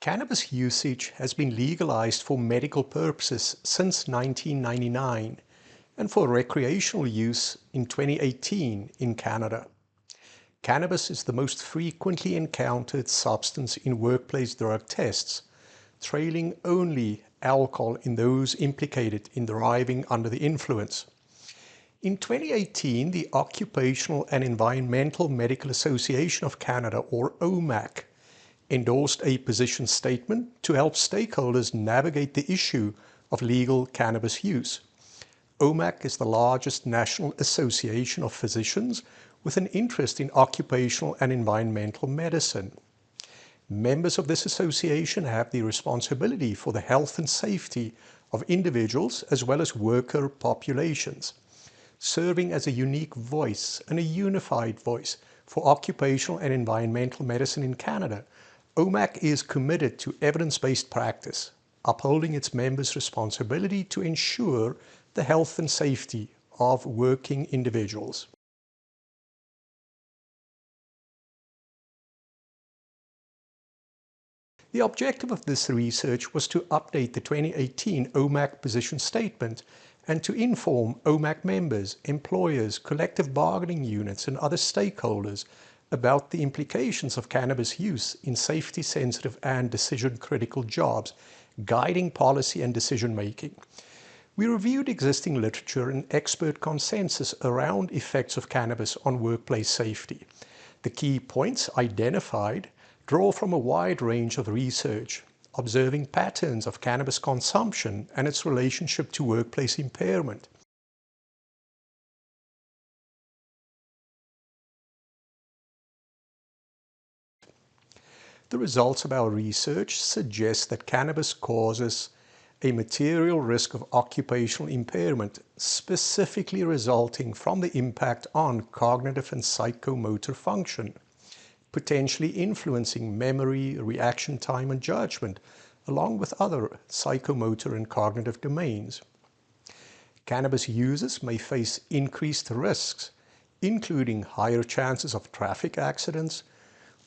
Cannabis usage has been legalized for medical purposes since 1999 and for recreational use in 2018 in Canada. Cannabis is the most frequently encountered substance in workplace drug tests, trailing only alcohol in those implicated in driving under the influence. In 2018, the Occupational and Environmental Medical Association of Canada, or OEMAC, endorsed a position statement to help stakeholders navigate the issue of legal cannabis use. OEMAC is the largest national association of physicians with an interest in occupational and environmental medicine. Members of this association have the responsibility for the health and safety of individuals as well as worker populations, serving as a unique voice and a unified voice for occupational and environmental medicine in Canada. OEMAC is committed to evidence-based practice, upholding its members' responsibility to ensure the health and safety of working individuals. The objective of this research was to update the 2018 OEMAC position statement and to inform OEMAC members, employers, collective bargaining units, and other stakeholders about the implications of cannabis use in safety-sensitive and decision-critical jobs, guiding policy and decision-making. We reviewed existing literature and expert consensus around effects of cannabis on workplace safety. The key points identified draw from a wide range of research, observing patterns of cannabis consumption and its relationship to workplace impairment. The results of our research suggest that cannabis causes a material risk of occupational impairment, specifically resulting from the impact on cognitive and psychomotor function, potentially influencing memory, reaction time, and judgment, along with other psychomotor and cognitive domains. Cannabis users may face increased risks, including higher chances of traffic accidents,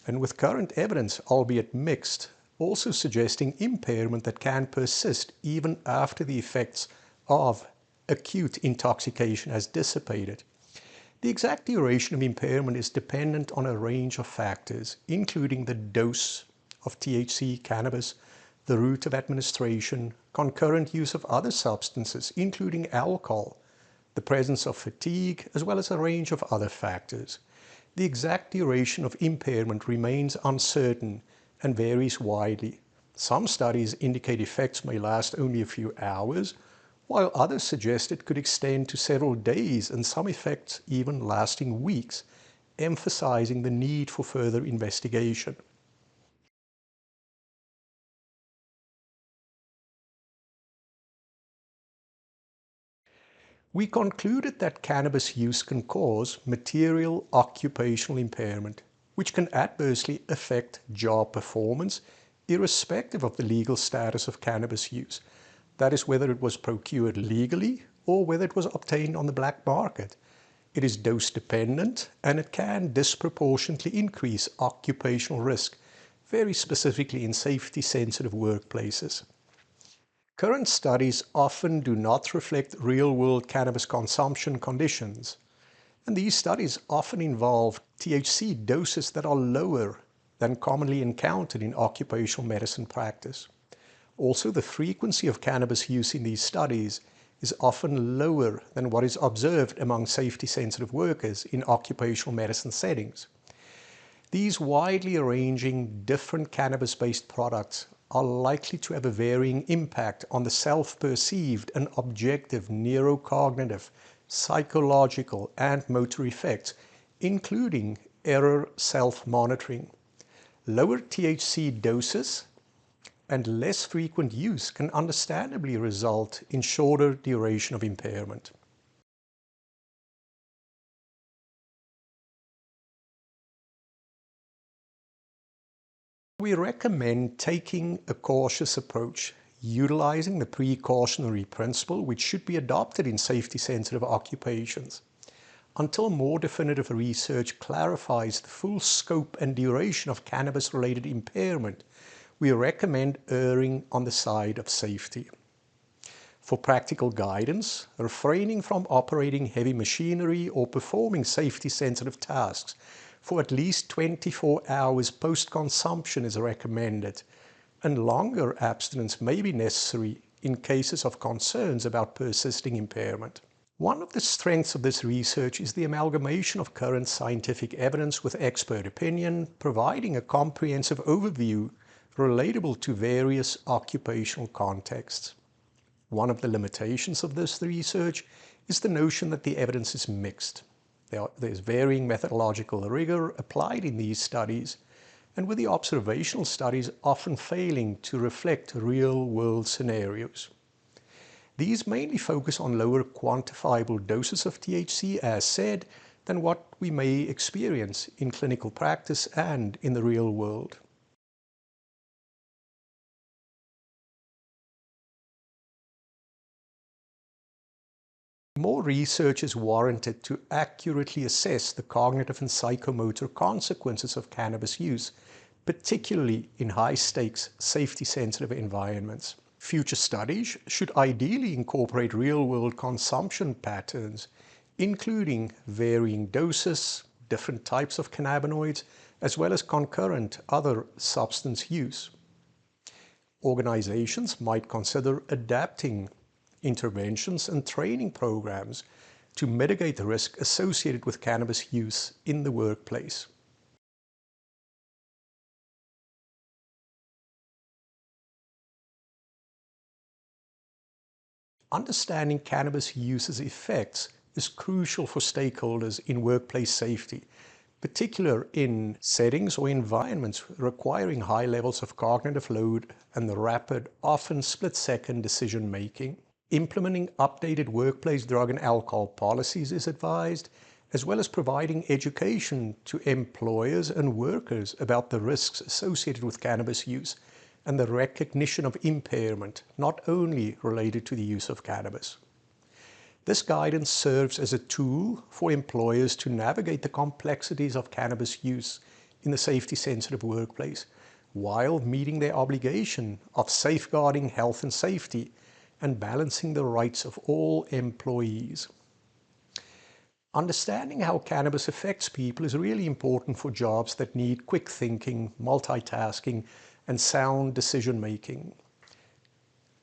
and with current evidence, albeit mixed, also suggesting impairment that can persist even after the effects of acute intoxication has dissipated. The exact duration of impairment is dependent on a range of factors, including the dose of THC cannabis, the route of administration, concurrent use of other substances, including alcohol, the presence of fatigue, as well as a range of other factors. The exact duration of impairment remains uncertain and varies widely. Some studies indicate effects may last only a few hours, while others suggest it could extend to several days and some effects even lasting weeks, emphasizing the need for further investigation. We concluded that cannabis use can cause material occupational impairment, which can adversely affect job performance, irrespective of the legal status of cannabis use. That is, whether it was procured legally or whether it was obtained on the black market. It is dose dependent and it can disproportionately increase occupational risk, very specifically in safety-sensitive workplaces. Current studies often do not reflect real-world cannabis consumption conditions, and these studies often involve THC doses that are lower than commonly encountered in occupational medicine practice. Also, the frequency of cannabis use in these studies is often lower than what is observed among safety-sensitive workers in occupational medicine settings. These widely ranging different cannabis-based products are likely to have a varying impact on the self-perceived and objective neurocognitive, psychological, and motor effects, including error self-monitoring. Lower THC doses and less frequent use can understandably result in shorter duration of impairment. We recommend taking a cautious approach, utilizing the precautionary principle which should be adopted in safety-sensitive occupations. Until more definitive research clarifies the full scope and duration of cannabis-related impairment, we recommend erring on the side of safety. For practical guidance, refraining from operating heavy machinery or performing safety-sensitive tasks for at least 24 hours post-consumption is recommended, and longer abstinence may be necessary in cases of concerns about persisting impairment. One of the strengths of this research is the amalgamation of current scientific evidence with expert opinion, providing a comprehensive overview relatable to various occupational contexts. One of the limitations of this research is the notion that the evidence is mixed. There's varying methodological rigor applied in these studies, and with the observational studies often failing to reflect real-world scenarios. These mainly focus on lower quantifiable doses of THC, as said, than what we may experience in clinical practice and in the real world. More research is warranted to accurately assess the cognitive and psychomotor consequences of cannabis use, particularly in high-stakes, safety-sensitive environments. Future studies should ideally incorporate real-world consumption patterns, including varying doses, different types of cannabinoids, as well as concurrent other substance use. Organizations might consider adapting interventions and training programs to mitigate the risk associated with cannabis use in the workplace. Understanding cannabis use's effects is crucial for stakeholders in workplace safety, particularly in settings or environments requiring high levels of cognitive load and the rapid, often split-second decision-making. Implementing updated workplace drug and alcohol policies is advised, as well as providing education to employers and workers about the risks associated with cannabis use and the recognition of impairment, not only related to the use of cannabis. This guidance serves as a tool for employers to navigate the complexities of cannabis use in the safety-sensitive workplace, while meeting their obligation of safeguarding health and safety and balancing the rights of all employees. Understanding how cannabis affects people is really important for jobs that need quick thinking, multitasking, and sound decision-making.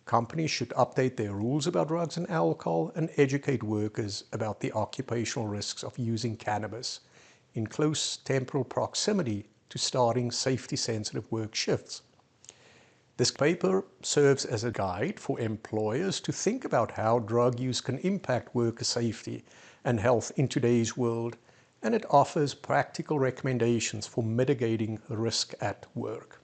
Companies should update their rules about drugs and alcohol and educate workers about the occupational risks of using cannabis in close temporal proximity to starting safety-sensitive work shifts. This paper serves as a guide for employers to think about how drug use can impact worker safety and health in today's world, and it offers practical recommendations for mitigating risk at work.